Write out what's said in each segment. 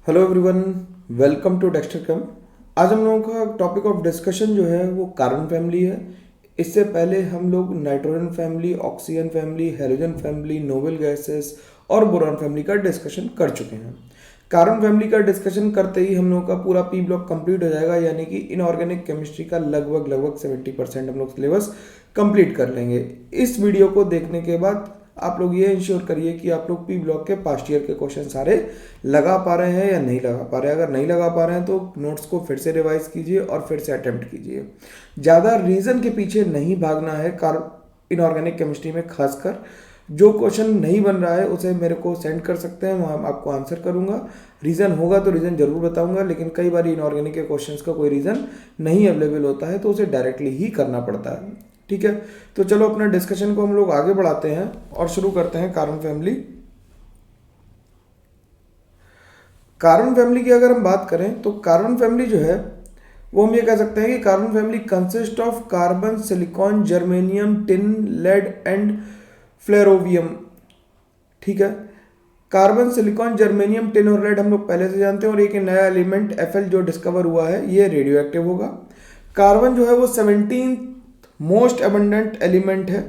Hello everyone, welcome to Dexter come. आज हम लोगों का टॉपिक ऑफ डिस्कशन जो है वो कार्बन फैमिली है। इससे पहले हम लोग nitrogen family, oxygen family, halogen family, noble gases और बोरॉन फैमिली का डिस्कशन कर चुके हैं। कार्बन फैमिली का डिस्कशन करते ही हम लोगों का पूरा पी ब्लॉक कंप्लीट हो जाएगा, यानी कि इनऑर्गेनिक केमिस्ट्री का लगभग 70% हम लोग सिलेबस कंप्लीट कर लेंगे। इस वीडियो को देखने के बाद आप लोग ये इंश्योर करिए कि आप लोग पी ब्लॉक के पास्ट ईयर के क्वेश्चन सारे लगा पा रहे हैं या नहीं लगा पा रहे हैं। अगर नहीं लगा पा रहे हैं तो नोट्स को फिर से रिवाइज कीजिए और फिर से अटेम्प्ट कीजिए। ज़्यादा रीज़न के पीछे नहीं भागना है। इनऑर्गेनिक केमिस्ट्री में खासकर जो क्वेश्चन नहीं बन रहा है उसे मेरे को सेंड कर सकते हैं, वहाँ आपको आंसर करूँगा। रीज़न होगा तो रीज़न जरूर बताऊँगा, लेकिन कई बार इनऑर्गेनिक के क्वेश्चंस का कोई रीज़न नहीं अवेलेबल होता है तो उसे डायरेक्टली ही करना पड़ता है। ठीक है, तो चलो अपना डिस्कशन को हम लोग आगे बढ़ाते हैं और शुरू करते हैं कार्बन फैमिली। कार्बन फैमिली की अगर हम बात करें तो कार्बन फैमिली जो है वो हम ये कह सकते हैं कि carbon family consist of carbon, silicon, germanium, tin, lead and flerovium. ठीक है, कार्बन, सिलिकॉन, जर्मेनियम, टिन और लेड हम लोग पहले से जानते हैं, और एक नया एलिमेंट Fl जो डिस्कवर हुआ है ये रेडियो एक्टिव होगा। कार्बन जो है वो 17 मोस्ट अबंडेंट एलिमेंट है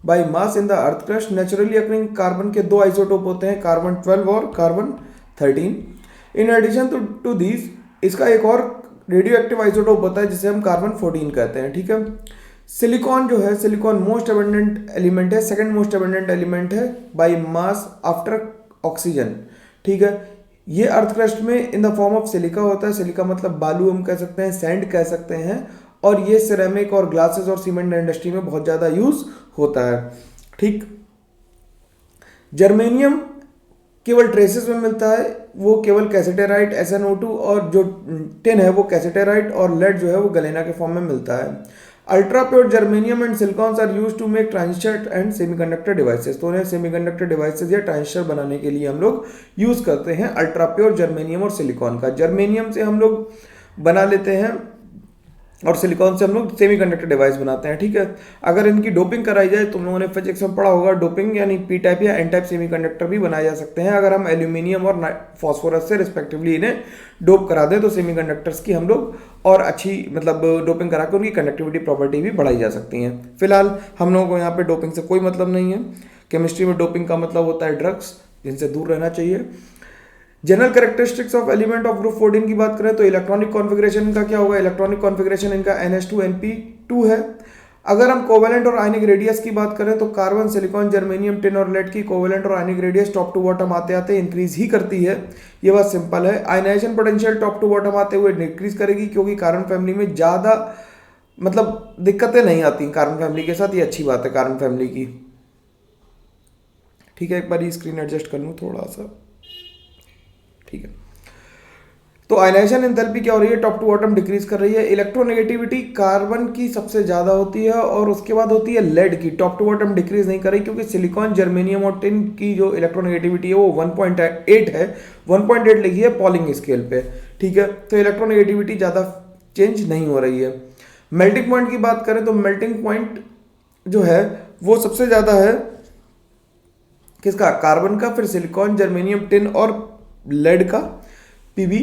by mass in the earth crust. Naturally occurring carbon के दो आइसोटोप होते हैं, कार्बन 12 और carbon 13। In addition to these इसका एक और रेडियो एक्टिव आइसोटोप होता है जिसे हम कार्बन 14 कहते हैं। ठीक है, सिलिकॉन जो है, सिलिकॉन मोस्ट अबंडेंट एलिमेंट है, सेकंड मोस्ट अबंडेंट एलिमेंट है बाय मास आफ्टर ऑक्सीजन। ठीक है, ये अर्थ क्रस्ट में in the form of silica होता है। सिलिका मतलब बालू हम कह सकते हैं, सैंड कह सकते हैं, और ये सिरेमिक और ग्लासेस और सीमेंट इंडस्ट्री में बहुत ज़्यादा यूज होता है। ठीक, जर्मेनियम केवल ट्रेसेस में मिलता है, वो केवल कैसेटेराइट SnO2, और जो टिन है वो कैसेटेराइट, और लेड जो है वो गलेना के फॉर्म में मिलता है। Ultra pure germanium and silicons are use to make transistor and semiconductor devices. तो उन्हें सेमीकंडक्टर डिवाइसेस या ट्रांजिस्टर बनाने के लिए हम लोग यूज करते हैं अल्ट्रा प्योर जर्मेनियम और सिलिकॉन का। जर्मेनियम से हम लोग बना लेते हैं और सिलिकॉन से हम लोग सेमीकंडक्टर डिवाइस बनाते हैं। ठीक है, अगर इनकी डोपिंग कराई जाए, तुम लोगों ने फिजिक्स में पढ़ा होगा, डोपिंग यानी पी टाइप या एन टाइप सेमीकंडक्टर भी बनाए जा सकते हैं। अगर हम एल्यूमिनियम और फॉस्फोरस से रिस्पेक्टिवली इन्हें डोप करा दें तो सेमीकंडक्टर्स की हम लोग और अच्छी मतलब डोपिंग करा के उनकी कंडक्टिविटी प्रॉपर्टी भी बढ़ाई जा सकती हैं। फिलहाल हम लोगों को यहाँ पे डोपिंग से कोई मतलब नहीं है। केमिस्ट्री में डोपिंग का मतलब होता है ड्रग्स, जिनसे दूर रहना चाहिए। General characteristics of element of group 14 की बात करें तो इलेक्ट्रॉनिक कॉन्फ़िगरेशन इनका क्या होगा? इलेक्ट्रॉनिक कॉन्फ़िगरेशन इनका NH2 है। अगर हम कोवेलेंट और आयनिक रेडियस की बात करें तो कार्बन, सिलिकॉन, जर्मेनियम, टिन और लेड की कोवेलेंट और ionic radius top to bottom आते आते इंक्रीज ही करती है। ये बात सिंपल है। Ionization potential top to bottom आते हुए डिक्रीज करेगी, क्योंकि कार्बन फैमिली में ज़्यादा मतलब दिक्कतें नहीं आती कार्बन फैमिली के साथ। ये अच्छी बात है कार्बन फैमिली की। ठीक है, एक बार ये स्क्रीन एडजस्ट कर लूँ थोड़ा सा। ठीक है, तो आयनाइजेशन एंथैल्पी क्या हो रही है? टॉप टू बॉटम डिक्रीज कर रही है। इलेक्ट्रोनेगेटिविटी कार्बन की सबसे ज्यादा होती है और उसके बाद होती है लेड की। टॉप टू बॉटम डिक्रीज नहीं कर रही, क्योंकि सिलिकॉन, जर्मेनियम और टिन की जो इलेक्ट्रोनेगेटिविटी है वो 1.8 है। 1.8 लिखी है पॉलिंग स्केल पे। ठीक है, तो इलेक्ट्रोनेगेटिविटी ज्यादा चेंज नहीं हो रही है। मेल्टिंग पॉइंट की बात करें तो मेल्टिंग पॉइंट जो है वो सबसे ज्यादा है किसका? कार्बन का, फिर सिलिकॉन, जर्मेनियम, टिन और लेड का, Pb।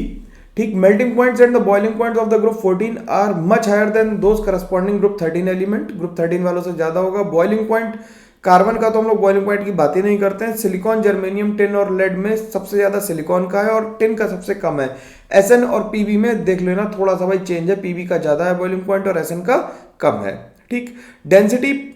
ठीक, melting points and the boiling points of the group 14 are much higher than those corresponding group 13 element. Group 13 वालों से ज्यादा होगा। बॉइलिंग पॉइंट कार्बन का तो हम लोग बॉइलिंग पॉइंट की बात ही नहीं करते हैं। सिलिकॉन, जर्मेनियम, टिन और लेड में सबसे ज्यादा सिलिकॉन का है और टिन का सबसे कम है। Sn और Pb में देख लेना थोड़ा सा भाई चेंज है, Pb का ज्यादा है बॉइलिंग पॉइंट और Sn का कम है। ठीक, डेंसिटी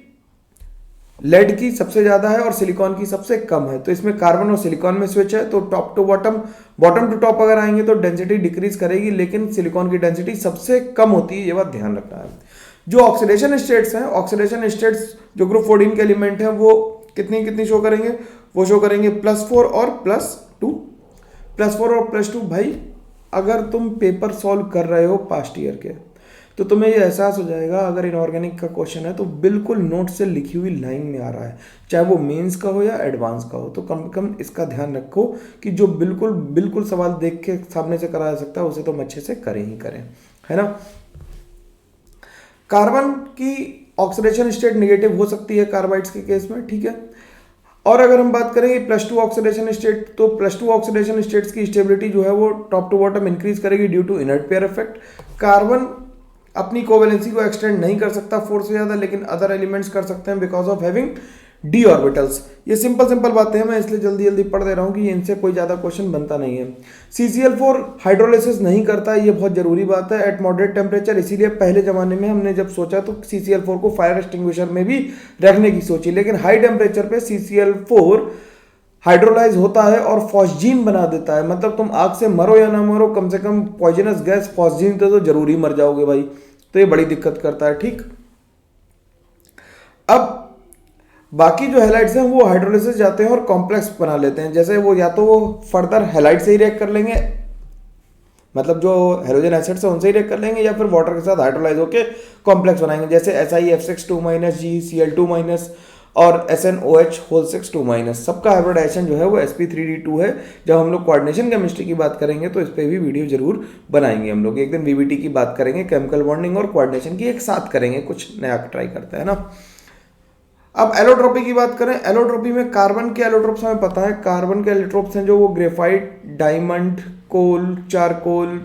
लेड की सबसे ज्यादा है और सिलिकॉन की सबसे कम है। तो इसमें कार्बन और सिलिकॉन में स्विच है, तो top to bottom, bottom to top अगर आएंगे तो डेंसिटी डिक्रीज करेगी, लेकिन सिलिकॉन की डेंसिटी सबसे कम होती है। ये बात ध्यान रखना है। जो ऑक्सीडेशन स्टेट्स हैं, ऑक्सीडेशन स्टेट्स जो ग्रुप 14 के एलिमेंट हैं वो कितनी कितनी शो करेंगे? वो शो करेंगे +4 और +2। +4 और +2 भाई अगर तुम पेपर सॉल्व कर रहे हो पास्ट ईयर के तो तुम्हें ये एहसास हो जाएगा, अगर इनऑर्गेनिक का क्वेश्चन है तो बिल्कुल नोट से लिखी हुई लाइन में आ रहा है, चाहे वो मेंस का हो या एडवांस का हो। तो कम से कम इसका ध्यान रखो कि जो बिल्कुल बिल्कुल सवाल देख के सामने से कराया जा सकता है उसे तुम अच्छे से करें ही करें, है ना। कार्बन की ऑक्सीडेशन स्टेट नेगेटिव हो सकती है कार्बाइड्स के केस में। ठीक है, और अगर हम बात करें +2 ऑक्सीडेशन स्टेट, तो +2 ऑक्सीडेशन स्टेट्स की स्टेबिलिटी जो है वो टॉप टू बॉटम इंक्रीज करेगी due to inert pair effect. Carbon अपनी कोवेलेंसी को एक्सटेंड नहीं कर सकता 4 से ज़्यादा, लेकिन अदर एलिमेंट्स कर सकते हैं because of having D orbitals. ये सिंपल बातें हैं, मैं इसलिए जल्दी जल्दी पढ़ दे रहा हूँ कि इनसे कोई ज़्यादा क्वेश्चन बनता नहीं है। CCl4 हाइड्रोलिसिस नहीं करता, ये बहुत ज़रूरी बात है एट मॉडरेट टेम्परेचर, इसीलिए पहले ज़माने में हमने जब सोचा तो CCl4 को फायर एक्सटिंग्विशर में भी रखने की सोची, लेकिन हाई टेम्परेचर पे CCl4 हाइड्रोलाइज होता है और फॉस्जीन बना देता है। मतलब तुम आग से मरो या ना मरो, कम से कम पॉइजनस गैस फॉस्जीन तो जरूर ही मर जाओगे भाई, तो ये बड़ी दिक्कत करता है। ठीक, अब बाकी जो हैलाइड्स हैं वो हाइड्रोलिसिस जाते हैं और कॉम्प्लेक्स बना लेते हैं, जैसे वो या तो वो फर्दर हैलाइड से ही रिएक्ट कर लेंगे, मतलब जो हेलोजन एसिड्स है उनसे ही रिएक्ट कर लेंगे, या फिर वाटर के साथ हाइड्रोलाइज होकर कॉम्प्लेक्स बनाएंगे, जैसे SiF6 2- GCl2- और SnOH6 2-। सबका हाइब्रिडाइजेशन जो है वो sp3d2 है। जब हम लोग कोऑर्डिनेशन केमिस्ट्री की बात करेंगे तो इस पर भी वीडियो जरूर बनाएंगे हम लोग, एक दिन VBT की बात करेंगे, केमिकल बॉन्डिंग और कोऑर्डिनेशन की एक साथ करेंगे, कुछ नया ट्राई करते हैं ना। अब एलोट्रोपी की बात करें, एलोट्रोपी में कार्बन के एलोट्रोप्स हमें पता है, कार्बन के एलोट्रोप्स हैं जो वो graphite, diamond, coal, charcoal,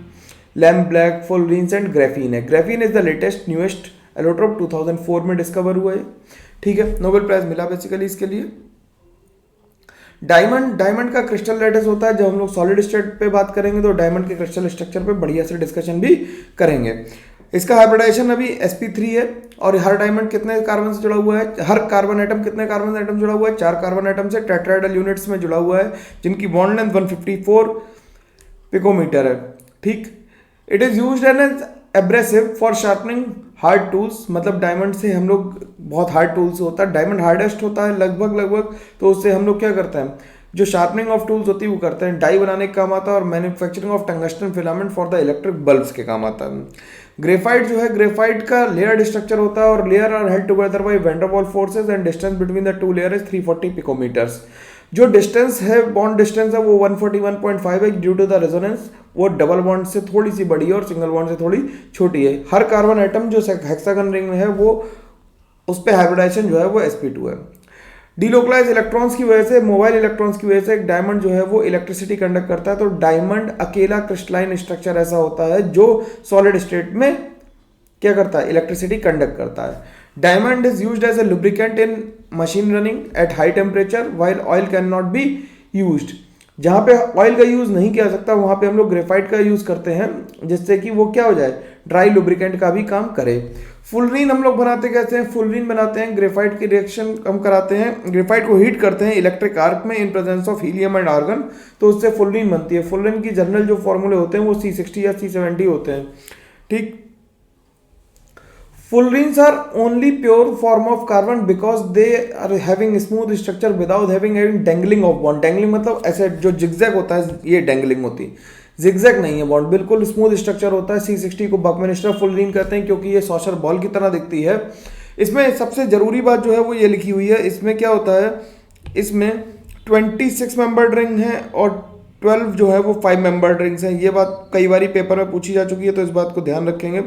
lamp black, fullerenes and graphene है। Graphene is the latest newest allotrope, 2004 में डिस्कवर हुआ है। ठीक है, नोबेल प्राइज मिला बेसिकली इसके लिए। डायमंड का क्रिस्टल लैटिस होता है। जब हम लोग सॉलिड स्टेट पे बात करेंगे तो डायमंड के क्रिस्टल स्ट्रक्चर पे बढ़िया से डिस्कशन भी करेंगे। इसका हाइब्रिडाइजेशन अभी sp3 है, और हर डायमंड कितने कार्बन से जुड़ा हुआ है, हर कार्बन एटम कितने कार्बन एटम जुड़ा हुआ है, 4 कार्बन एटम से टेट्राहेड्रल यूनिट्स में जुड़ा हुआ है, जिनकी बॉन्ड लेंथ 154 पिकोमीटर है। ठीक, it is used as abrasive for sharpening hard tools, मतलब डायमंड से हम लोग बहुत हार्ड टूल्स होता है, डायमंड हार्डेस्ट होता है लगभग, तो उससे हम लोग क्या करते हैं, जो शार्पनिंग ऑफ टूल्स होती है वो करते हैं, डाई बनाने के काम आता है, और manufacturing of tungsten filament for the electric bulbs के काम आता है। ग्रेफाइट जो है, ग्रेफाइट का लेयर्ड स्ट्रक्चर होता है, और layer are held together by van der Waals forces, and distance between the two layer is 340 picometers. जो डिस्टेंस है, बॉन्ड डिस्टेंस है, वो 141.5 है ड्यू टू द रेजोनेंस, वो डबल बॉन्ड से थोड़ी सी बड़ी है और सिंगल बॉन्ड से थोड़ी छोटी है। हर कार्बन एटम जो हेक्सागन रिंग में है वो उस पर हाइब्रिडाइजेशन जो है वो sp2 है। डीलोकलाइज इलेक्ट्रॉन्स की वजह से, मोबाइल इलेक्ट्रॉन्स की वजह से एक डायमंड जो है वो इलेक्ट्रिसिटी कंडक्ट करता है, तो डायमंड अकेला क्रिस्टलाइन स्ट्रक्चर ऐसा होता है जो सॉलिड स्टेट में क्या करता है, इलेक्ट्रिसिटी कंडक्ट करता है। Diamond is used as a lubricant in machine running at high temperature while oil can not be used. जहाँ पे ऑयल का यूज नहीं किया सकता वहां पे हम लोग ग्रेफाइट का यूज करते हैं, जिससे कि वो क्या हो जाए, ड्राई लुब्रिकेंट का भी काम करे। फुलरीन हम लोग बनाते कैसे हैं, फुलरीन बनाते हैं ग्रेफाइट की रिएक्शन हम कराते हैं, ग्रेफाइट को हीट करते हैं इलेक्ट्रिक आर्क में in presence of helium and argon, तो उससे फुलरीन बनती है। फुलरीन की जनरल जो फॉर्मूले होते हैं वो C60 या C70 होते हैं। ठीक, Fullerenes are only pure form of carbon because they are having smooth structure without having dangling of bond। dangling मतलब ऐसे जो जिगजैग होता है, ये dangling होती है, जिगजैग नहीं है बॉन्ड, बिल्कुल स्मूथ स्ट्रक्चर होता है। C60 को बकमिंस्टर फुलरीन कहते हैं क्योंकि ये सॉशर बॉल की तरह दिखती है। इसमें सबसे जरूरी बात जो है वो ये लिखी हुई है, इसमें क्या होता है, इसमें 26 मेंबर्ड रिंग है और 12 जो है वो 5 मेंबर्ड रिंग्स हैं। ये बात कई बार पेपर में पूछी जा चुकी है, तो इस बात को ध्यान रखेंगे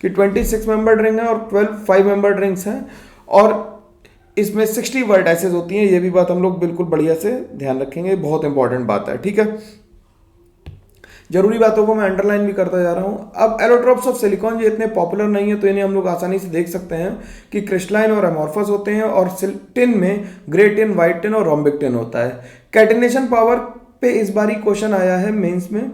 कि 26 मेंबर्ड रिंग है और 12 5 मेंबर्ड रिंग्स हैं, और इसमें 60 वर्टाइसेस होती हैं। ये भी बात हम लोग बिल्कुल बढ़िया से ध्यान रखेंगे, बहुत इंपॉर्टेंट बात है। ठीक है, जरूरी बातों को मैं अंडरलाइन भी करता जा रहा हूं। अब एलोट्रोप्स ऑफ सिलिकॉन ये इतने पॉपुलर नहीं है, तो इन्हें हम लोग आसानी से देख सकते हैं कि क्रिस्टलाइन और एमॉर्फस होते हैं, और टिन में ग्रे टिन, व्हाइट टिन और रोम्बिक टिन होता है। कैटिनेशन पावर पे इस बार ही क्वेश्चन आया है मेंस में,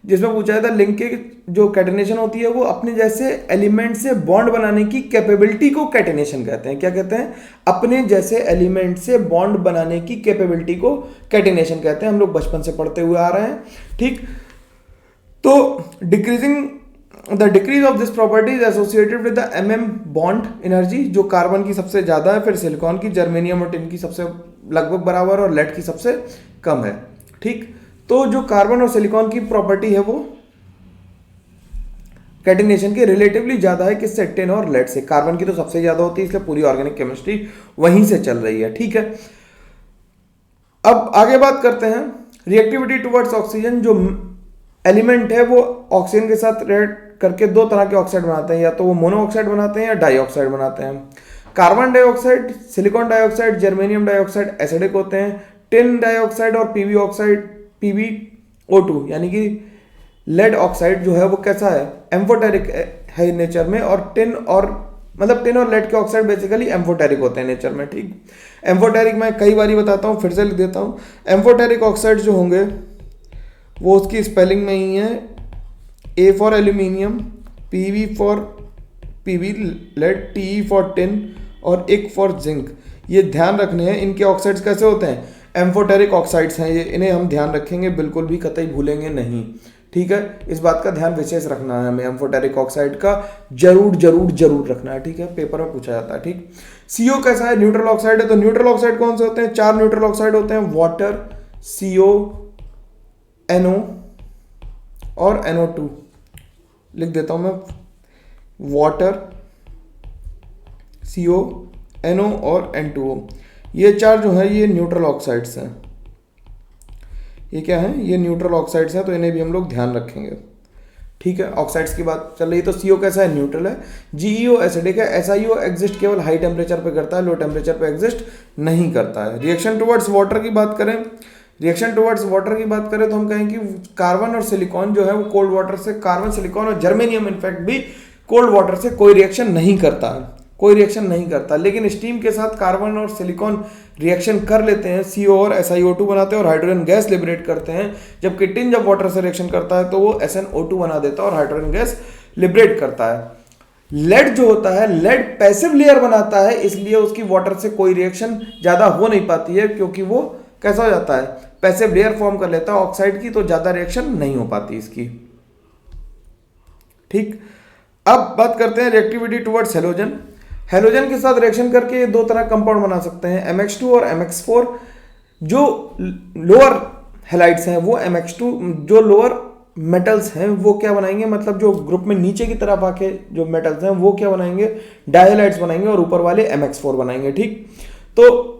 जिसमें पूछा था लिंक के जो कैटिनेशन होती है वो अपने जैसे एलिमेंट से बॉन्ड बनाने की कैपेबिलिटी को कैटिनेशन कहते हैं। क्या कहते हैं, अपने जैसे एलिमेंट से बॉन्ड बनाने की कैपेबिलिटी को कैटिनेशन कहते हैं। हम लोग बचपन से पढ़ते हुए आ रहे हैं। ठीक, तो the decrease of this property is associated with the mm bond energy, जो कार्बन की सबसे ज्यादा है, फिर सिलिकॉन की, जर्मेनियम और टिन की सबसे लगभग बराबर, और लेड की सबसे कम है। ठीक, तो जो कार्बन और सिलिकॉन की प्रॉपर्टी है वो कैटिनेशन के रिलेटिवली ज्यादा है, किससे, टिन और लेड से। कार्बन की तो सबसे ज्यादा होती है, इसलिए पूरी ऑर्गेनिक केमिस्ट्री वहीं से चल रही है। ठीक है, अब आगे बात करते हैं रिएक्टिविटी टुवर्ड्स ऑक्सीजन। जो एलिमेंट है वो ऑक्सीजन के साथ रिएक्ट करके दो तरह के ऑक्साइड बनाते हैं, या तो वो मोनो ऑक्साइड बनाते हैं या डाई ऑक्साइड बनाते हैं। Carbon dioxide, silicon dioxide, germanium dioxide acidic होते हैं। टिन डाइऑक्साइड और पीवी ऑक्साइड, PbO2 यानी कि लेड ऑक्साइड जो है वो कैसा है, एम्फोटेरिक है नेचर में। और टिन और टिन और लेड के ऑक्साइड बेसिकली एम्फोटेरिक होते हैं नेचर में, ठीक। एम्फोटेरिक मैं कई बार बताता हूँ, फिर से लिख देता हूँ। एम्फोटेरिक ऑक्साइड जो होंगे वो उसकी स्पेलिंग में ही है, A for aluminium, PV for lead, TE for tin और IC फॉर जिंक। ये ध्यान रखने हैं। इनके ऑक्साइड्स कैसे होते हैं, एम्फोटेरिक ऑक्साइड्स हैं ये, इन्हें हम ध्यान रखेंगे, बिल्कुल भी कतई भूलेंगे नहीं, ठीक है। इस बात का ध्यान विशेष रखना है हमें, एम्फोटेरिक ऑक्साइड का जरूर जरूर जरूर रखना है, ठीक है, पेपर में पूछा जाता है, ठीक। CO कैसा है, न्यूट्रल ऑक्साइड है। तो न्यूट्रल ऑक्साइड कौन से होते हैं, 4 न्यूट्रल ऑक्साइड होते हैं, वाटर, CO, NO और NO2। लिख देता हूं मैं, वाटर, CO, NO और N2O। ये 4 जो है ये न्यूट्रल ऑक्साइड्स हैं। ये क्या है, ये न्यूट्रल ऑक्साइड्स हैं, तो इन्हें भी हम लोग ध्यान रखेंगे, ठीक है। ऑक्साइड्स की बात चल रही है, तो CO कैसा है, न्यूट्रल है। GeO एसिडिक है। SiO एग्जिस्ट केवल हाई टेम्परेचर पे करता है, लो टेम्परेचर पे एग्जिस्ट नहीं करता है। रिएक्शन टुवर्ड्स वाटर की बात करें, तो हम कहें कि कार्बन और सिलिकॉन जो है वो कोल्ड वाटर से, कार्बन, सिलिकॉन और जर्मेनियम इनफैक्ट भी कोल्ड वाटर से कोई रिएक्शन नहीं करता, लेकिन स्टीम के साथ कार्बन और सिलिकॉन रिएक्शन कर लेते हैं, CO और SiO2 बनाते हैं और हाइड्रोजन गैस लिबरेट करते हैं। जबकि टिन जब वाटर से रिएक्शन करता है तो वो SnO2 बना देता है और हाइड्रोजन गैस लिबरेट करता है। लेड जो होता है, लेड पैसिव लेयर बनाता है, इसलिए उसकी वाटर से कोई रिएक्शन ज्यादा हो नहीं पाती है, क्योंकि वो कैसा हो जाता है, पैसिव लेयर फॉर्म कर लेता है ऑक्साइड की, तो ज्यादा रिएक्शन नहीं हो पाती इसकी, ठीक। अब बात करते हैं रिएक्टिविटी टुवर्ड्स हेलोजन। हेलोजन के साथ रिएक्शन करके ये 2 तरह कंपाउंड बना सकते हैं, MX2 और MX4। जो लोअर हेलाइड्स हैं वो MX2, जो लोअर मेटल्स हैं वो क्या बनाएंगे, मतलब जो ग्रुप में नीचे की तरफ आके जो मेटल्स हैं वो क्या बनाएंगे, डायहेलाइड्स बनाएंगे, और ऊपर वाले MX4 बनाएंगे, ठीक। तो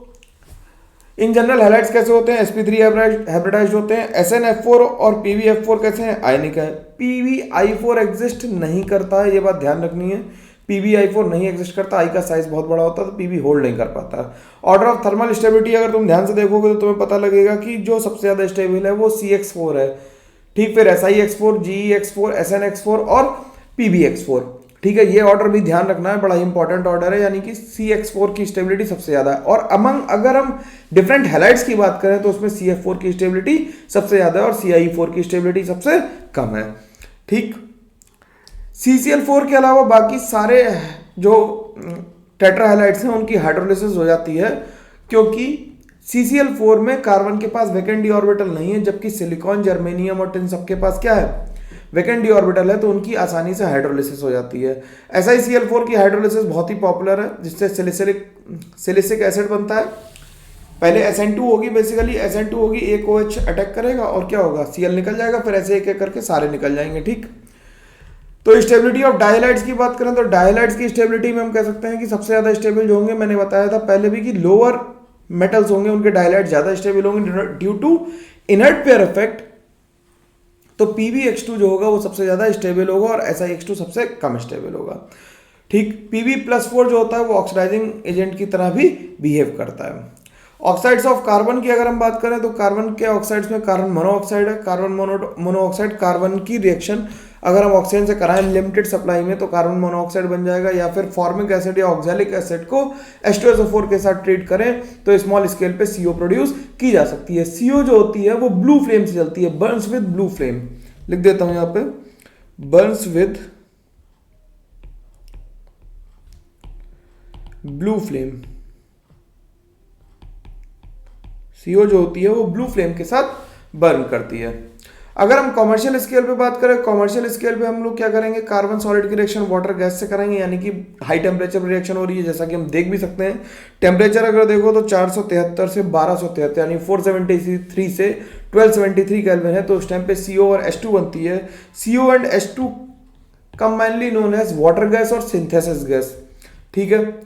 इन जनरल हैलाइड्स कैसे होते हैं, sp3 हाइब्रिडाइज्ड होते हैं। SnF4 और PbF4 कैसे हैं, आयनिक है। PbI4 एग्जिस्ट नहीं करता है, ये बात ध्यान रखनी है, PbI4 नहीं एग्जिस्ट करता, I का साइज बहुत बड़ा होता है तो Pb होल्ड नहीं कर पाता। ऑर्डर ऑफ थर्मल स्टेबिलिटी अगर तुम ध्यान से देखोगे तो तुम्हें पता लगेगा कि जो सबसे ज्यादा स्टेबल है वो CX4 है, ठीक। फिर SiX4, GeX4, SnX4 और PbX4, ठीक है। ये ऑर्डर भी ध्यान रखना है, बड़ा ही इंपॉर्टेंट ऑर्डर है, यानी कि CX4 की स्टेबिलिटी सबसे ज्यादा है। और अगर हम डिफरेंट हैलाइड्स की बात करें तो उसमें CF4 की स्टेबिलिटी सबसे ज्यादा है और CI4 की स्टेबिलिटी सबसे कम है, ठीक। CCl4 के अलावा बाकी सारे जो टेट्राहैलाइड्स हैं उनकी हाइड्रोलिसिस हो जाती है, क्योंकि CCl4 में कार्बन के पास वैकेंट डी ऑर्बिटल नहीं है, जबकि सिलिकॉन, जर्मेनियम और टिन सबके पास क्या है, वैकेंट डी ऑर्बिटल है, तो उनकी आसानी से हाइड्रोलिसिस हो जाती है। SiCl4 की हाइड्रोलिसिस बहुत ही पॉपुलर है, जिससे सिलिसिक एसिड बनता है। पहले SN2 होगी, बेसिकली SN2 होगी, एक OH अटैक करेगा और क्या होगा, Cl निकल जाएगा, फिर ऐसे एक एक करके सारे निकल जाएंगे, ठीक। तो स्टेबिलिटी ऑफ डायहाइड्स की बात करें तो डायहाइड्स की स्टेबिलिटी में हम कह सकते हैं कि सबसे ज्यादा स्टेबल जो होंगे, मैंने बताया था पहले भी कि लोअर मेटल्स होंगे उनके डायहाइड्स ज्यादा स्टेबल होंगे due to inert pair effect. तो PbX2 जो होगा वो सबसे ज्यादा स्टेबल होगा और SiX2 सबसे कम स्टेबल होगा, ठीक। Pb+4 जो होता है वो ऑक्सीडाइजिंग एजेंट की तरह भी बिहेव करता है। ऑक्साइड्स ऑफ कार्बन की अगर हम बात करें तो कार्बन के ऑक्साइड्स में कार्बन मोनोऑक्साइड है। कार्बन मोनोऑक्साइड कार्बन की रिएक्शन अगर हम ऑक्सीजन से कराएं लिमिटेड सप्लाई में तो कार्बन मोनोऑक्साइड बन जाएगा, या फिर फॉर्मिक एसिड या ऑक्सैलिक एसिड को H2SO4 के साथ ट्रीट करें तो स्मॉल स्केल पे CO प्रोड्यूस की जा सकती है। CO जो होती है वो ब्लू फ्लेम से चलती है, बर्न्स विद ब्लू फ्लेम। लिख देता हूं यहां पे, Burns with blue flame. CO जो होती है वो ब्लू फ्लेम के साथ बर्न करती है। अगर हम कॉमर्शियल स्केल पे बात करें, कॉमर्शियल स्केल पे हम लोग क्या करेंगे, कार्बन सॉलिड की रिएक्शन वाटर गैस से करेंगे, यानी कि हाई टेम्परेचर पर रिएक्शन हो रही है, जैसा कि हम देख भी सकते हैं। टेम्परेचर अगर देखो तो 473 से 1273 यानी 473 से 1273 केल्विन है, तो उस टाइम पे CO और H2 बनती है। CO and H2 combinedly known as water gas और सिंथेसिस गैस, ठीक है।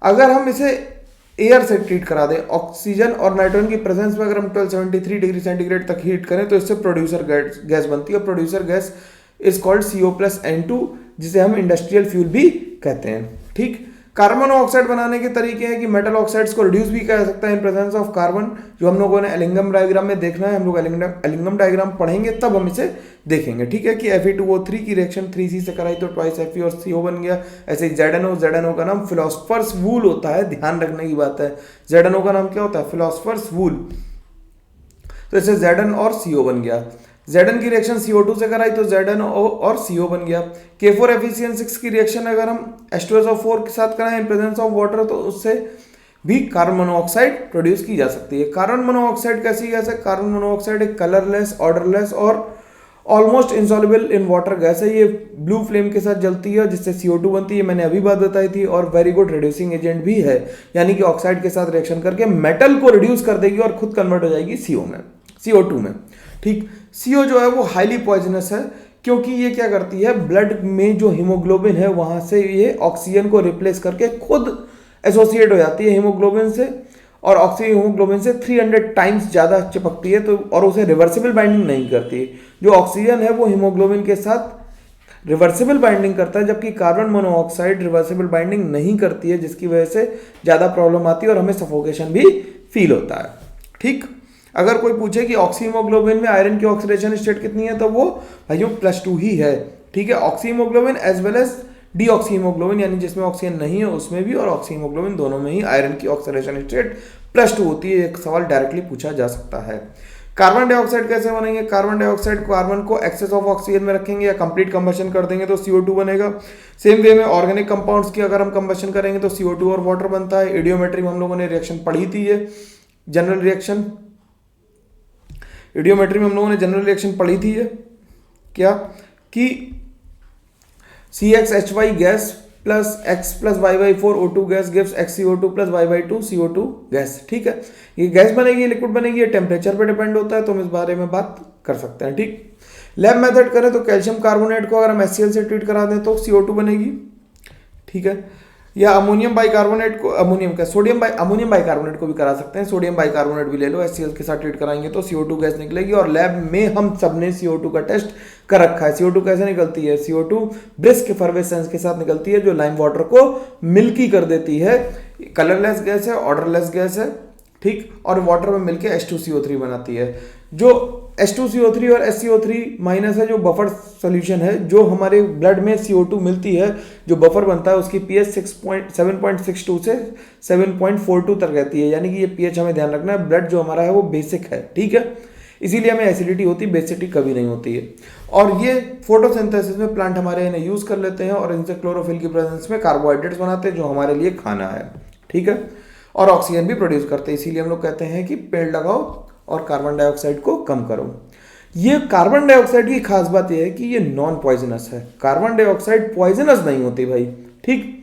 अगर हम इसे एयर से ट्रीट करा दें, ऑक्सीजन और नाइट्रोजन की प्रेजेंस में अगर हम 1273 डिग्री सेंटीग्रेड तक हीट करें तो इससे प्रोड्यूसर गैस बनती है। Producer gas is called CO+N2, जिसे हम इंडस्ट्रियल फ्यूल भी कहते हैं, ठीक। कार्बन मोनोऑक्साइड बनाने के तरीके हैं कि मेटल ऑक्साइड्स को रिड्यूस भी किया जा सकता है इन प्रेजेंस ऑफ कार्बन, जो हम लोगों ने एलिंगम डायग्राम में देखना है। हम लोग एलिंगम डायग्राम पढ़ेंगे तब हम इसे देखेंगे, ठीक है। कि Fe2O3 की रिएक्शन 3C से कराई तो ट्वाइस Fe और CO बन गया। ऐसे ZNO का नाम फिलोसफर्स वूल होता है, ध्यान रखने की बात है। ZNO का नाम क्या होता है? फिलोसफर्स वूल। तो इसे Zn और CO बन गया। Zn की रिएक्शन CO2 से कराई तो ZnO और CO बन गया। K4FeCN6 की रिएक्शन अगर हम H2SO4 के साथ कराएं इन प्रेजेंस ऑफ वाटर तो उससे भी कार्बन मोनोऑक्साइड प्रोड्यूस की जा सकती है। कार्बन मोनोऑक्साइड कैसी गैस है? कार्बन मोनोऑक्साइड एक कलरलेस, ऑर्डरलेस और almost insoluble in water gas है। ये ब्लू फ्लेम के साथ जलती है जिससे CO2 बनती है, मैंने अभी बात बताई थी। और वेरी गुड रिड्यूसिंग एजेंट भी है, यानी कि ऑक्साइड के साथ रिएक्शन करके मेटल को रिड्यूस कर देगी और खुद कन्वर्ट हो जाएगी CO2 में, ठीक। CO जो है वो हाईली पॉइजनस है, क्योंकि ये क्या करती है, ब्लड में जो हीमोग्लोबिन है वहां से ये ऑक्सीजन को रिप्लेस करके खुद एसोसिएट हो जाती है हीमोग्लोबिन से, और ऑक्सीजन हीमोग्लोबिन से 300 टाइम्स ज़्यादा चिपकती है, तो और उसे रिवर्सिबल बाइंडिंग नहीं करती। जो ऑक्सीजन है वो हीमोग्लोबिन के साथ रिवर्सिबल बाइंडिंग करता है, जबकि कार्बन मोनोऑक्साइड रिवर्सिबल बाइंडिंग नहीं करती है, जिसकी वजह से ज़्यादा प्रॉब्लम आती है और हमें सफोकेशन भी फील होता है, ठीक। अगर कोई पूछे कि ऑक्सीहीमोग्लोबिन में आयरन की ऑक्सीडेशन स्टेट कितनी है, तो वो भाइयों +2 ही है, ठीक है। ऑक्सीहीमोग्लोबिन एज वेल एज डीऑक्सीहीमोग्लोबिन, यानी जिसमें ऑक्सीजन नहीं है उसमें भी और ऑक्सीहीमोग्लोबिन दोनों में ही आयरन की ऑक्सीडेशन स्टेट +2 होती है। एक सवाल डायरेक्टली पूछा जा सकता है। कार्बन डाइऑक्साइड कैसे बनेंगे? कार्बन डाइऑक्साइड कार्बन को एक्सेस ऑफ ऑक्सीजन में रखेंगे या कंप्लीट कंबशन कर देंगे तो CO2 बनेगा। सेम वे में ऑर्गेनिक कंपाउंड्स की अगर हम कंबशन करेंगे तो CO2 और वाटर बनता है। इडियोमेट्री में हम लोगों ने रिएक्शन पढ़ी थी, ये जनरल रिएक्शन, इडियोमेट्री में हम लोगों ने जनरल रिएक्शन पढ़ी थी, ये क्या कि CxHy gas plus X plus Y/4 O2 gas gives XCO2 plus Y/2 CO2 gas, ठीक है। ये गैस बनेगी, लिक्विड बनेगी, ये टेम्परेचर पे डिपेंड होता है, तो हम इस बारे में बात कर सकते हैं, ठीक। लैब मेथड करें तो कैल्शियम कार्बोनेट को अगर हम HCl से ट्रीट करा दें तो CO2 बनेगी, ठीक है। या अमोनियम बाइकार्बोनेट को, अमोनियम बाइकार्बोनेट को भी करा सकते हैं। सोडियम बाइकार्बोनेट भी ले लो, HCl के साथ ट्रीट कराएंगे तो CO2 गैस निकलेगी। और लैब में हम सबने CO2 का टेस्ट कर रखा है। CO2 कैसे निकलती है? CO2 ब्रिस्क एफर्वेसेंस के साथ निकलती है, जो लाइम वाटर को मिल्की कर देती है। कलरलेस गैस है, ऑर्डरलेस गैस है, ठीक। और वाटर में मिलकर H2CO3 बनाती है। जो H2CO3 और SCO3 माइनस है, जो बफर सोल्यूशन है, जो हमारे ब्लड में CO2 मिलती है, जो बफर बनता है, उसकी pH 7.62 से 7.42 तक रहती है। यानी कि ये pH हमें ध्यान रखना है। ब्लड जो हमारा है वो बेसिक है, ठीक है, इसीलिए हमें एसिडिटी होती है, बेसिडिटी कभी नहीं होती है। और ये फोटोसिंथेसिस में प्लांट हमारे इन्हें यूज कर लेते हैं और इनसे क्लोरोफिल की प्रेजेंस में कार्बोहाइड्रेट्स बनाते हैं, जो हमारे लिए खाना है, ठीक है। और ऑक्सीजन भी प्रोड्यूस करते हैं। इसीलिए हम लोग कहते हैं कि पेड़ लगाओ और कार्बन डाइऑक्साइड को कम करो। ये कार्बन डाइऑक्साइड की खास बात यह है कि ये नॉन पॉइजनस है। कार्बन डाइऑक्साइड पॉइजनस नहीं होती भाई, ठीक,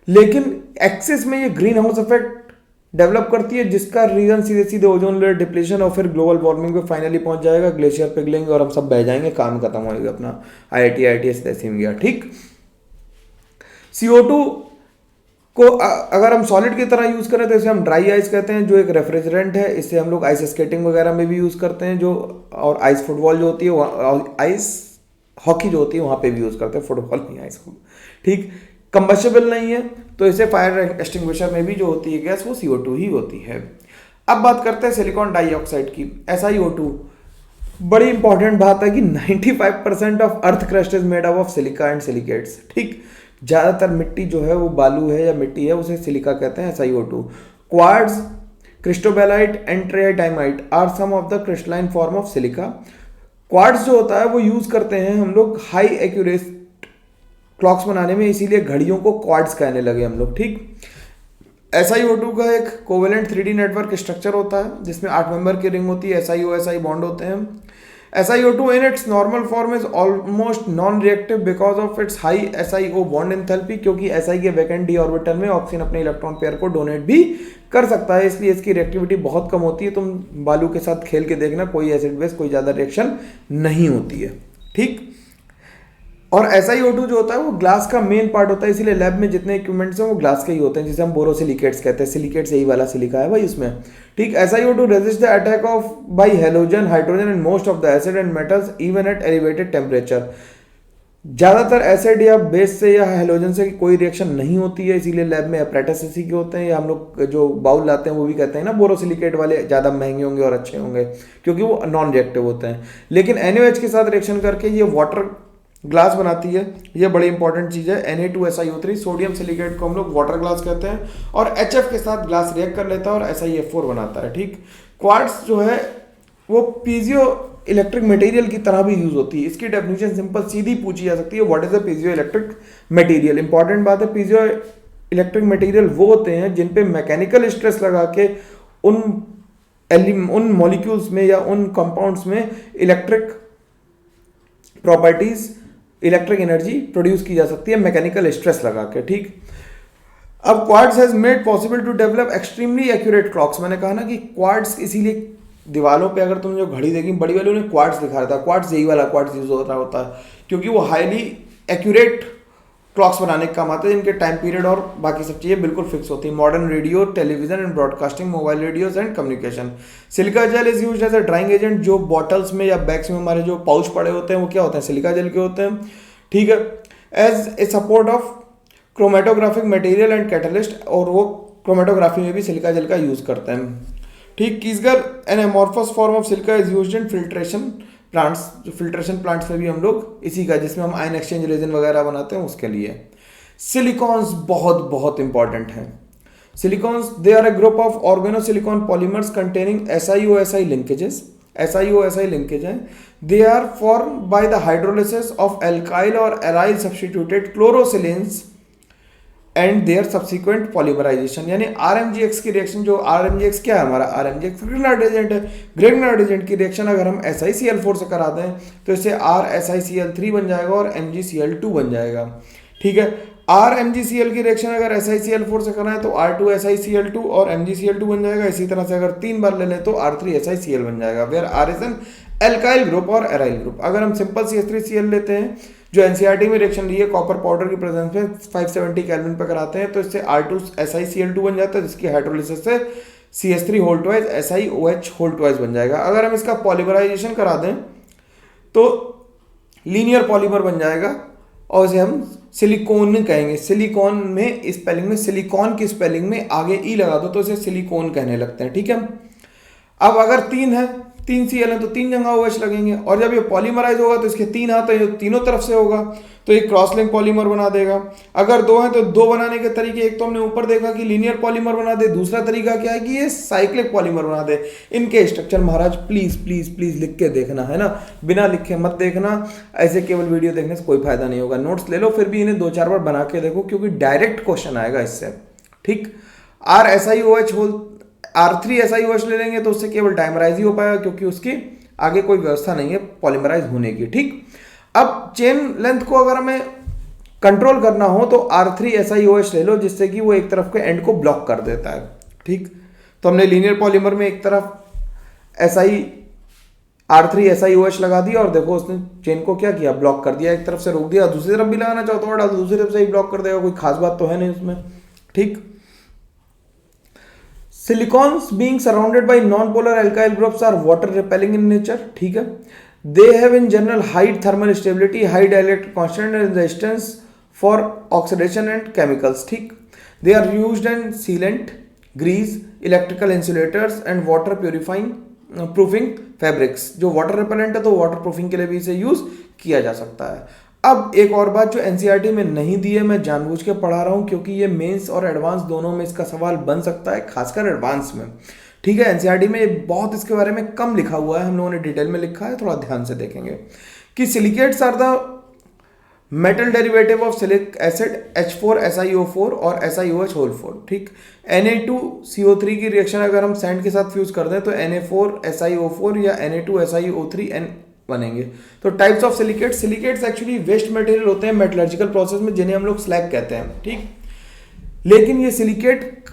लेकिन एक्सेस में ये ग्रीन हाउस इफेक्ट डेवलप करती है, जिसका रीजन सीधे सीधे ओजोन लेयर डिप्लीशन और फिर ग्लोबल वार्मिंग पे फाइनली पहुंच जाएगा। ग्लेशियर पिघलेंगे और हम सब बह जाएंगे, काम खत्म होएगा अपना। IITs ऐसे में गया, ठीक। CO2 को अगर हम सॉलिड की तरह यूज करें तो इसे हम ड्राई आइस कहते हैं, जो एक रेफ्रिजरेंट है। इससे हम लोग आइस स्केटिंग वगैरह में भी यूज करते हैं, जो और आइस फुटबॉल जो होती है, आइस हॉकी जो होती है वहां पे भी यूज करते हैं, फुटबॉल नहीं, आइस, ठीक। कंबस्टेबल नहीं है तो इसे फायर एक्सटिंग्विशर में भी जो होती है गैस वो CO2 ही होती है। अब बात करते हैं सिलिकॉन डाइऑक्साइड की, SiO2। बड़ी इंपॉर्टेंट बात है कि 95% of earth crust is made up of silica and silicates, ठीक। ज्यादातर मिट्टी जो है वो बालू है या मिट्टी है, उसे सिलिका कहते हैं, SiO2। Quartz, cristobalite and tridymite are some of the crystalline form of silica. Quartz जो होता है वो यूज करते हैं हम लोग हाई एक्यूरेट क्लॉक्स बनाने में, इसीलिए घड़ियों को क्वार्ट्ज कहने लगे हम लोग, ठीक। SiO2 का एक कोवेलेंट 3D नेटवर्क स्ट्रक्चर होता है, जिसमें 8 मेंबर की रिंग होती है, SiO-Si बॉन्ड होते हैं। SiO2 in its normal form is almost non-reactive because of its high SiO bond enthalpy, क्योंकि Si के वैकेंट d ऑर्बिटल में ऑक्सीजन अपने इलेक्ट्रॉन पेयर को डोनेट भी कर सकता है, इसलिए इसकी रिएक्टिविटी बहुत कम होती है। तुम बालू के साथ खेल के देखना, कोई एसिड बेस कोई ज़्यादा रिएक्शन नहीं होती है, ठीक। और SiO2 जो होता है वो ग्लास का मेन पार्ट होता है, इसीलिए लैब में जितने इक्विपमेंट्स हैं वो ग्लास के ही होते हैं, जिसे हम बोरोसिलिकेट्स कहते हैं। सिलिकेट्स यही वाला सिलिका है भाई उसमें, ठीक। SiO2 resist the attack of bye halogen, hydrogen and most of the acid and metals even at elevated temperature. ज़्यादातर एसिड या बेस से या हैलोजन से कोई रिएक्शन नहीं होती है, इसीलिए लैब में अपरेटस इसी के होते हैं, या हम लोग जो बाउल लाते हैं वो भी कहते हैं ना बोरोसिलिकेट वाले ज़्यादा महंगे होंगे और अच्छे होंगे क्योंकि वो नॉन रिएक्टिव होते हैं। लेकिन NaOH के साथ रिएक्शन करके ये वाटर ग्लास बनाती है, ये बड़ी इंपॉर्टेंट चीज़ है। Na2SiO3 सोडियम सिलिकेट को हम लोग वाटर ग्लास कहते हैं, और HF के साथ ग्लास रिएक्ट कर लेता है और SiF4 बनाता है। ठीक, क्वार्ट्ज जो है वो पीजियो इलेक्ट्रिक मटेरियल की तरह भी यूज होती है। इसकी डेफिनेशन सिंपल सीधी पूछी जा सकती है, what is a piezo electric material. Important बात है, पीजियो इलेक्ट्रिक मटेरियल वो होते हैं जिन पे मैकेनिकल स्ट्रेस लगा के उन मॉलिक्यूल्स में या उन कंपाउंड्स में electric properties, electric energy produce की जा सकती है मैकेनिकल स्ट्रेस लगा के। ठीक, अब quartz has made possible to develop extremely accurate clocks. मैंने कहा ना कि क्वार्ट्ज इसीलिए दीवालों पे अगर तुमने जो घड़ी देखी बड़ी वाली, उन्हें क्वार्ट्ज दिखा रहा था, क्वार्ट्ज यही वाला क्वार्ट्ज यूज हो रहा होता है क्योंकि वो हाईली एक्यूरेट क्लॉक्स बनाने का काम आते हैं, इनके टाइम पीरियड और बाकी सब चीज़ें बिल्कुल फिक्स होती है। Modern radio, television and broadcasting, mobile radios and communication. Silica gel is used as a drying agent. जो बॉटल्स में या बैग्स में हमारे जो पाउच पड़े होते हैं वो क्या होते हैं, सिलिका जेल के होते हैं। ठीक है, as a support of chromatographic material and catalyst, और वो क्रोमेटोग्राफी में भी सिलिका जेल का यूज करते हैं। ठीक, kieselguhr an amorphous form of silica is used in filtration plants. जो फिल्ट्रेशन प्लांट्स में भी हम लोग इसी का, जिसमें हम आयन एक्सचेंज रेजिन वगैरह बनाते हैं, उसके लिए। सिलिकॉन्स बहुत बहुत इंपॉर्टेंट हैं। Silicones they are a group of organosilicon polymers containing SiO-Si linkages. SiO-Si linkage है, they are form by the hydrolysis of alkyl और aryl substituted chlorosilanes and their subsequent polymerization. यानी RMGX की reaction, जो RMGX क्या है हमारा, RMGX Grignard agent है। Grignard agent की रिएक्शन अगर हम SiCl4 से करा दें तो इससे RSiCl3 बन जाएगा और MgCl2 बन जाएगा। ठीक है, RMgCl की रिएक्शन अगर SiCl4 से कराएं तो R2SiCl2 और MgCl2 बन जाएगा। इसी तरह से अगर 3 बार ले लें तो R3SiCl बन जाएगा, where R is an alkyl group और एराइल ग्रुप। अगर हम सिंपल CH3Cl लेते हैं, जो NCERT में रिएक्शन रही है कॉपर पाउडर की प्रेजेंस में 570 केल्विन पर कराते हैं, तो इससे R2SiCl2 बन जाता है, जिसकी हाइड्रोलिसिस से CH3 SiOH बन जाएगा। अगर हम इसका पॉलीमराइजेशन करा दें तो लीनियर पॉलीमर बन जाएगा और इसे हम सिलिकॉन कहेंगे। सिलिकॉन में स्पेलिंग में, सिलिकॉन की स्पेलिंग में आगे ई लगा दो तो इसे सिलिकॉन कहने लगते हैं। ठीक है, अब अगर 3 Cl है तो 3 जगह OH लगेंगे, और जब ये पॉलीमराइज होगा तो इसके 3 हाथ है, तीनों तरफ से होगा तो ये क्रॉस लिंक पॉलीमर बना देगा। अगर 2 हैं तो 2 बनाने के तरीके, एक तो हमने ऊपर देखा कि लीनियर पॉलीमर बना दे, दूसरा तरीका क्या है कि ये साइक्लिक पॉलीमर बना दे। इनके structure Maharaj please please please लिख के देखना है ना, बिना लिखे मत देखना, ऐसे केवल वीडियो देखने से कोई फायदा नहीं होगा। नोट्स ले लो, फिर भी इन्हें 2-4 बार बना के देखो क्योंकि डायरेक्ट क्वेश्चन आएगा इससे। ठीक, R3SiOH ले लेंगे तो उससे केवल डाइमराइज ही हो पाएगा क्योंकि उसकी आगे कोई व्यवस्था नहीं है पॉलीमराइज होने की। ठीक, अब चेन लेंथ को अगर हमें कंट्रोल करना हो तो R3SiOH ले लो, जिससे कि वो एक तरफ के एंड को ब्लॉक कर देता है। ठीक, तो हमने लीनियर पॉलीमर में एक तरफ R3SiOH लगा दिया और देखो उसने चेन को क्या किया, ब्लॉक कर दिया, एक तरफ से रोक दिया। दूसरी तरफ भी लगाना चाहो तो और दूसरी तरफ से ही ब्लॉक कर देगा, कोई खास बात तो है नहीं उसमें। ठीक, silicones being surrounded by nonpolar alkyl groups are water repelling in nature. ठीक है, they have in general high thermal stability, high dielectric constant and resistance for oxidation and chemicals. ठीक, they are used in sealant, grease, electrical insulators and water purifying proofing fabrics. जो water repellent है तो water proofing के लिए भी इसे use किया जा सकता है। अब एक और बात जो NCERT में नहीं दी है, मैं जानबूझ के पढ़ा रहा हूं क्योंकि ये मेंस और एडवांस दोनों में इसका सवाल बन सकता है, खासकर एडवांस में। ठीक है, NCERT में बहुत इसके बारे में कम लिखा हुआ है, हम लोगों ने डिटेल में लिखा है, थोड़ा ध्यान से देखेंगे कि silicates are the metal derivative of silicic acid H4SiO4 और SiOH4। ठीक, Na2CO3 की रिएक्शन अगर हम सैंड के साथ फ्यूज कर दें तो Na4SiO4 या Na2SiO3N बनेंगे। तो types of silicates, silicates actually waste material होते हैं मेटलर्जिकल प्रोसेस में, जिन्हें हम लोग स्लैग कहते हैं। ठीक, लेकिन ये सिलिकेट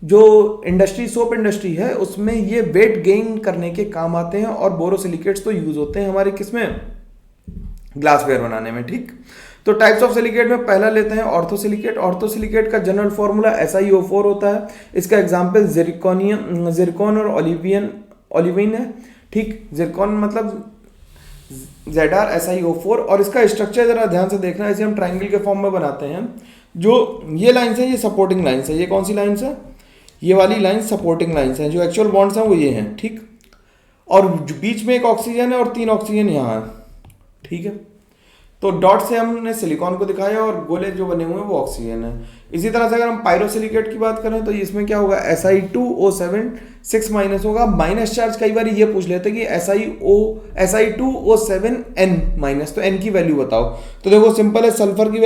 जो इंडस्ट्री, सोप इंडस्ट्री है, उसमें ये वेट गेन करने के काम आते हैं और बोरोसिलिकेट्स तो यूज होते हैं हमारे किसमें, ग्लासवेयर बनाने में। ठीक, तो टाइप्स ऑफ सिलिकेट में पहला लेते हैं ऑर्थोसिलिकेट। ऑर्थोसिलिकेट का जनरल फॉर्मूला SiO4 होता है। इसका एग्जांपल जिरकॉन और ओलिविन है। ठीक, जिरकॉन मतलब ZrSiO4 और इसका स्ट्रक्चर जरा ध्यान से देखना, इसे हम ट्राइंगल के फॉर्म में बनाते हैं। जो ये लाइन्स है ये सपोर्टिंग लाइन्स है, ये कौन सी लाइन्स है, ये वाली लाइन सपोर्टिंग लाइन्स हैं, जो एक्चुअल बॉन्ड्स हैं वो ये हैं, ठीक। और बीच में एक ऑक्सीजन है और 3 ऑक्सीजन यहाँ है, ठीक है। तो डॉट से हमने सिलिकॉन को दिखाया और गोले जो बने हुए हैं वो ऑक्सीजन है। इसी तरह से अगर हम पायरोसिलिकेट की बात करें तो इसमें क्या होगा, Si2O7 6 माइनस होगा। माइनस चार्ज कई बार ये पूछ लेते कि Si2O7N माइनस, तो N की वैल्यू बताओ। तो देखो सिंपल है, सल्फर की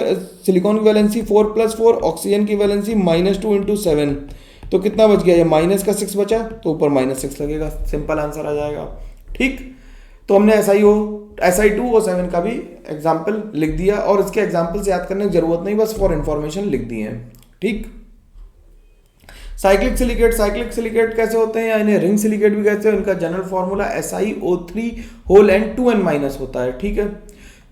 सिलिकॉन की वैलेंसी 4+4, ऑक्सीजन की वैलेंसी -2 × 7, तो कितना बच गया, ये माइनस का 6 बचा, तो ऊपर -6 लगेगा, सिंपल आंसर आ जाएगा, ठीक। तो हमने Si2O7 का भी एग्जाम्पल लिख दिया और इसके एग्जाम्पल से याद करने की जरूरत नहीं, बस फॉर इन्फॉर्मेशन लिख दिए हैं, ठीक। साइक्लिक सिलिकेट कैसे होते हैं या इन्हें रिंग सिलिकेट भी कहते हैं, इनका जनरल फॉर्मूला SiO3 होता है, ठीक है।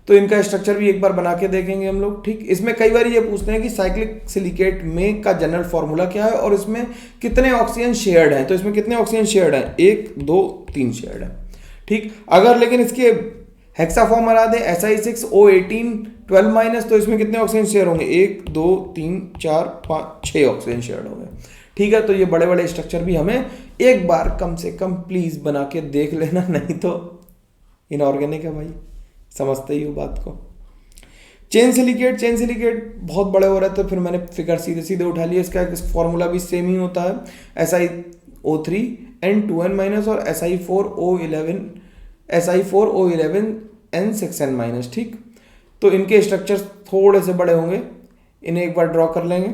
तो इनका स्ट्रक्चर भी एक बार बना के देखेंगे हम लोग, ठीक। इसमें कई बार ये पूछते हैं कि साइक्लिक सिलिकेट में का जनरल फॉर्मूला क्या है और इसमें कितने ऑक्सीजन शेयर्ड हैं, तो इसमें कितने ऑक्सीजन शेयर्ड हैं, 1 2 3 शेयर्ड है, ठीक। अगर लेकिन इसके हेक्सा फॉर्म बना दें Si6O18 12 माइनस, तो इसमें कितने ऑक्सीजन शेयर होंगे, 1 2 3 4 5 6 ऑक्सीजन शेयर होंगे, ठीक है। तो ये बड़े बड़े स्ट्रक्चर भी हमें एक बार कम से कम प्लीज बना के देख लेना, नहीं तो इनऑर्गेनिक है भाई, समझते ही हो बात को। चेन सिलिकेट बहुत बड़े हो रहे थे, फिर मैंने फिगर सीधे सीधे उठा लिया, इसका फॉर्मूला भी सेम ही होता है, Si3N2N- और Si4O11N6N-, ठीक। तो इनके स्ट्रक्चर्स थोड़े से बड़े होंगे, इन्हें एक बार ड्रॉ कर लेंगे,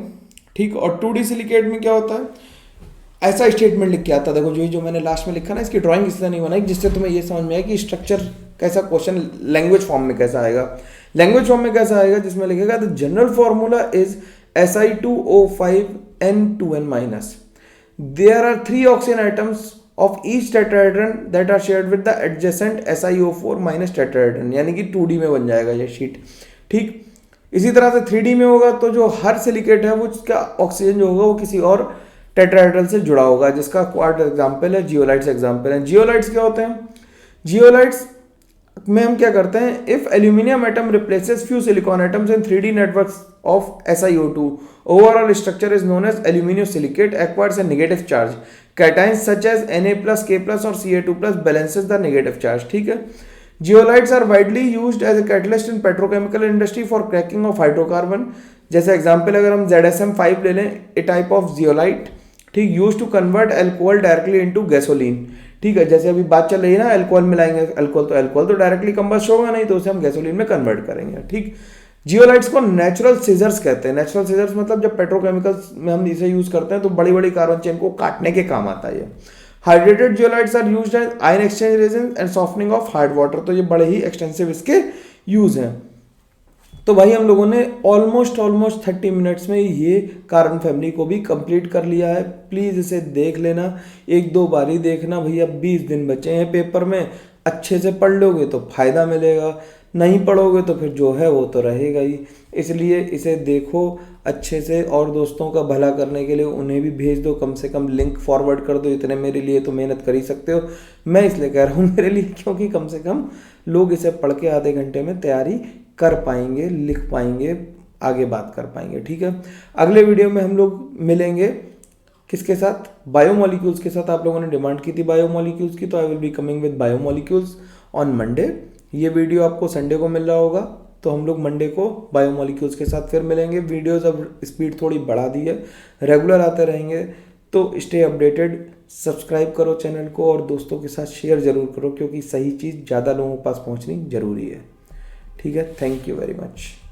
ठीक। और 2D सिलिकेट में क्या होता है, ऐसा स्टेटमेंट लिख के आता है, देखो जो मैंने लास्ट में लिखा ना, इसकी ड्राइंग इसलिए नहीं बनाई जिससे तुम्हें ये समझ में आए कि स्ट्रक्चर कैसा, क्वेश्चन लैंग्वेज फॉर्म में कैसा आएगा। लैंग्वेज फॉर्म में कैसा आएगा, जिसमें लिखेगा the general formula is Si2O5N2N-। There are 3 oxygen atoms of each tetrahedron that are shared with the adjacent SiO4- tetrahedron, यानी कि 2D में बन जाएगा ये शीट, ठीक। इसी तरह से 3D में होगा तो जो हर सिलिकेट है वो उसका ऑक्सीजन जो होगा वो किसी और टेट्राहेड्रल से जुड़ा होगा, जिसका क्वाड एग्जाम्पल है जियोलाइट्स एग्जाम्पल है। जियोलाइट्स क्या होते हैं, जियोलाइट्स में हम क्या करते हैं, if aluminium atom replaces few silicon atoms in 3D networks of SiO2, overall structure is known as aluminosilicate, acquires a negative charge. Cations such as Na+, K+ और Ca2+ balances the negative charge, ठीक है। Zeolites are widely used as a catalyst in petrochemical industry for cracking of hydrocarbon. जैसे example अगर हम ZSM5 ले लें, a type of zeolite, ठीक, use to convert alcohol directly into gasoline, ठीक है। जैसे अभी बात चल रही है ना, अल्कोहल मिलाएंगे, अल्कोहल तो डायरेक्टली कंबस्ट होगा नहीं, तो उसे हम गैसोलीन में कन्वर्ट करेंगे, ठीक। जियोलाइट्स को नेचुरल सीजर्स कहते हैं। नेचुरल सीजर्स मतलब जब पेट्रोकेमिकल्स में हम इसे यूज करते हैं तो बड़ी बड़ी कार्बन चेन को काटने के काम आता है ये। Hydrated zeolites are used as ion exchange resin and softening of hard water, तो ये बड़े ही एक्सटेंसिव इसके यूज हैं। तो भाई हम लोगों ने ऑलमोस्ट 30 मिनट्स में ये कार्बन फैमिली को भी कंप्लीट कर लिया है। प्लीज़ इसे देख लेना, 1-2 बार ही देखना भैया, 20 दिन बचे हैं पेपर में, अच्छे से पढ़ लोगे तो फायदा मिलेगा, नहीं पढ़ोगे तो फिर जो है वो तो रहेगा ही। इसलिए इसे देखो अच्छे से और दोस्तों का भला करने के लिए उन्हें भी भेज दो, कम से कम लिंक फॉरवर्ड कर दो, इतने मेरे लिए तो मेहनत कर ही सकते हो। मैं इसलिए कह रहा हूँ मेरे लिए, क्योंकि कम से कम लोग इसे पढ़ के आधे घंटे में तैयारी कर पाएंगे, लिख पाएंगे, आगे बात कर पाएंगे, ठीक है। अगले वीडियो में हम लोग मिलेंगे किसके साथ, बायोमोलिक्यूल्स के साथ। आप लोगों ने डिमांड की थी बायोमोलिक्यूल्स की, तो I will be coming with biomolecules on Monday. ये वीडियो आपको संडे को मिल रहा होगा, तो हम लोग मंडे को बायोमोलिक्यूल्स के साथ फिर मिलेंगे। वीडियोस अब स्पीड थोड़ी बढ़ा दी है, रेगुलर आते रहेंगे, तो स्टे अपडेटेड। सब्सक्राइब करो चैनल को और दोस्तों के साथ शेयर ज़रूर करो, क्योंकि सही चीज़ ज़्यादा लोगों के पास पहुंचनी ज़रूरी है, ठीक है। Thank you very much.